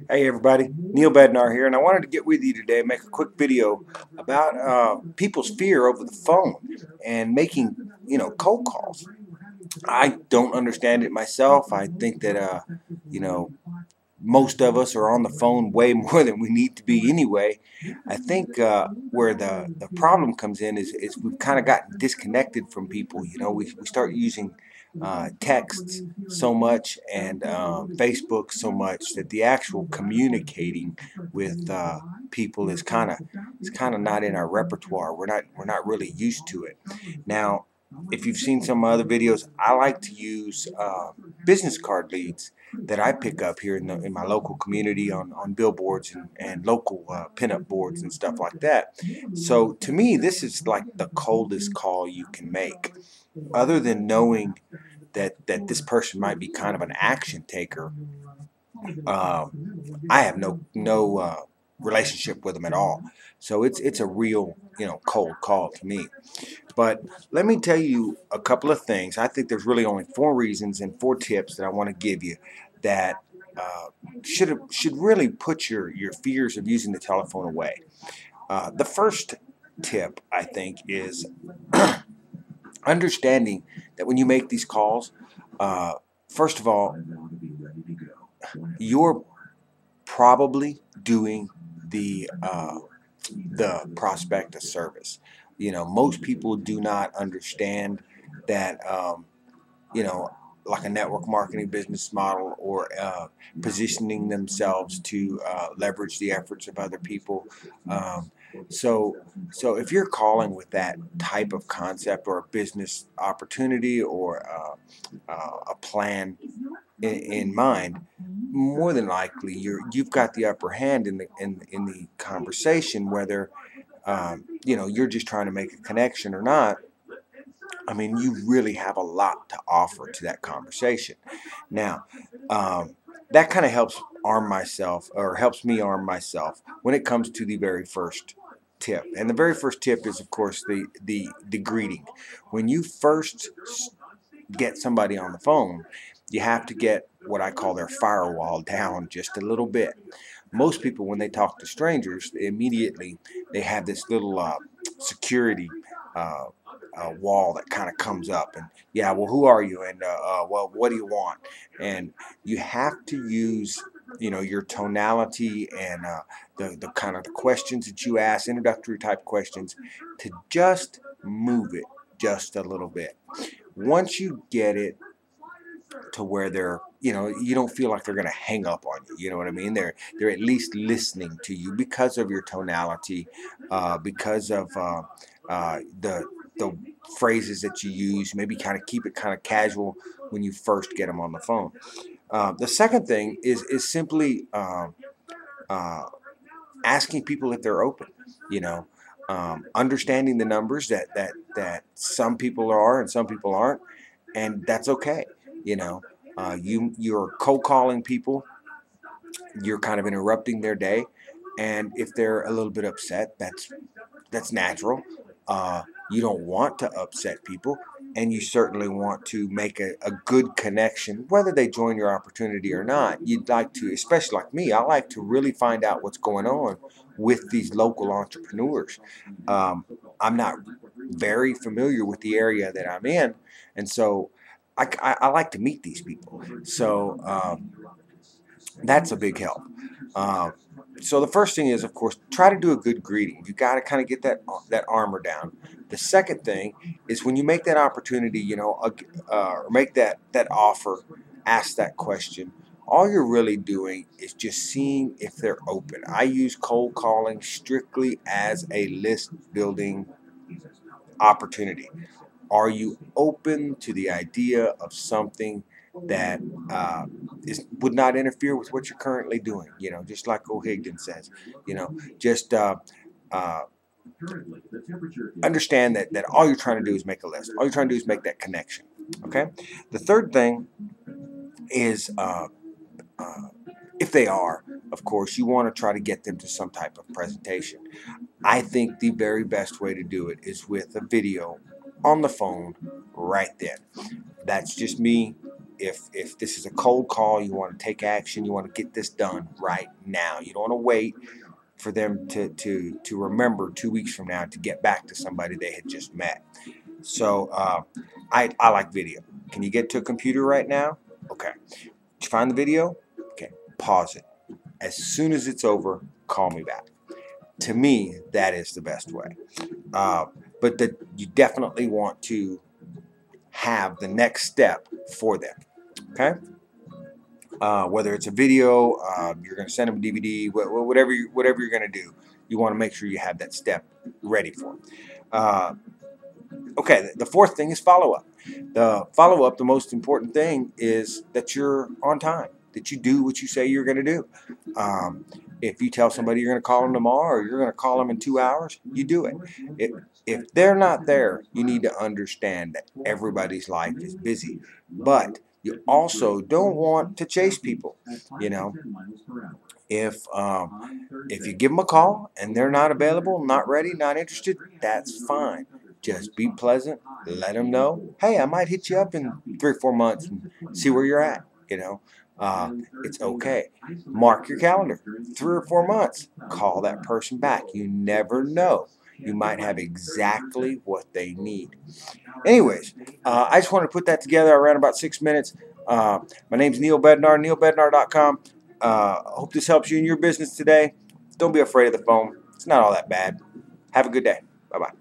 Hey everybody, Neil Bednar here, and I wanted to get with you today and make a quick video about people's fear over the phone and making, cold calls. I don't understand it myself. I think that, you know, most of us are on the phone way more than we need to be anyway. I think where the problem comes in is we've kind of gotten disconnected from people. We start using texts so much and Facebook so much that the actual communicating with people is kind of not in our repertoire. We're not really used to it. Now, if you've seen some other videos, I like to use business card leads that I pick up here in my local community on billboards and local pinup boards and stuff like that. So to me, this is like the coldest call you can make, other than knowing that this person might be kind of an action taker. I have no relationship with them at all, so it's a real cold call to me. But let me tell you a couple of things. I think there's really only 4 reasons and 4 tips that I want to give you that should really put your fears of using the telephone away. The first tip, I think, is understanding that when you make these calls, first of all, you're probably doing the prospect a service. Most people do not understand that, you know, like a network marketing business model or positioning themselves to leverage the efforts of other people. Um, so if you're calling with that type of concept or a business opportunity or a plan in mind, more than likely you've got the upper hand in the conversation, whether you're just trying to make a connection or not. I mean, you really have a lot to offer to that conversation. Now, that kind of helps me arm myself when it comes to the very first tip. And the very first tip is, of course, the greeting. When you first get somebody on the phone, you have to get what I call their firewall down just a little bit. Most people, when they talk to strangers, immediately they have this little security uh, wall that kind of comes up, and yeah, well, who are you, and well, what do you want? And you have to use your tonality and the kind of the questions that you ask, introductory type questions, to just move it just a little bit. Once you get it to where you don't feel like they're going to hang up on you. You know what I mean? They're at least listening to you because of your tonality, because of the phrases that you use. Maybe kind of keep it kind of casual when you first get them on the phone. The second thing is simply asking people if they're open. You know, understanding the numbers that some people are and some people aren't, and that's okay. You know, you're cold calling people. You're kind of interrupting their day, and if they're a little bit upset, that's natural. You don't want to upset people, and you certainly want to make a good connection, whether they join your opportunity or not. You'd like to, especially like me, I like to really find out what's going on with these local entrepreneurs. I'm not very familiar with the area that I'm in, and so I like to meet these people. So that's a big help. Um, so the first thing is, of course, try to do a good greeting. You got to kind of get that armor down. The second thing is when you make that opportunity, or make that offer, ask that question. All you're really doing is just seeing if they're open. I use cold calling strictly as a list building opportunity. Are you open to the idea of something that would not interfere with what you're currently doing? Just like O'Higdon says, just uh, understand that all you're trying to do is make a list. All you're trying to do is make that connection. Okay. The third thing is, uh, if they are, of course, you want to try to get them to some type of presentation. I think the very best way to do it is with a video on the phone right then. That's just me. if this is a cold call, you want to take action, you want to get this done right now. You don't want to wait for them to remember 2 weeks from now to get back to somebody they had just met. So I like video. Can you get to a computer right now? Okay. Did you find the video? Okay. Pause it. As soon as it's over, call me back. To me, that is the best way. But you definitely want to have the next step for them. Okay. Whether it's a video, you're going to send them a DVD, whatever you're going to do, you want to make sure you have that step ready for them. Okay, the fourth thing is follow-up. The follow-up, the most important thing is that you're on time, that you do what you say you're going to do. If you tell somebody you're going to call them tomorrow or you're going to call them in 2 hours, you do it. If they're not there, you need to understand that everybody's life is busy, but you also don't want to chase people. You know, if you give them a call and they're not available, not ready, not interested, that's fine. Just be pleasant. Let them know, hey, I might hit you up in 3 or 4 months and see where you're at. You know, it's okay. Mark your calendar. 3 or 4 months. Call that person back. You never know. You might have exactly what they need. Anyways, I just wanted to put that together. I ran about 6 minutes. My name's Neil Bednar, neilbednar.com. I hope this helps you in your business today. Don't be afraid of the phone. It's not all that bad. Have a good day. Bye-bye.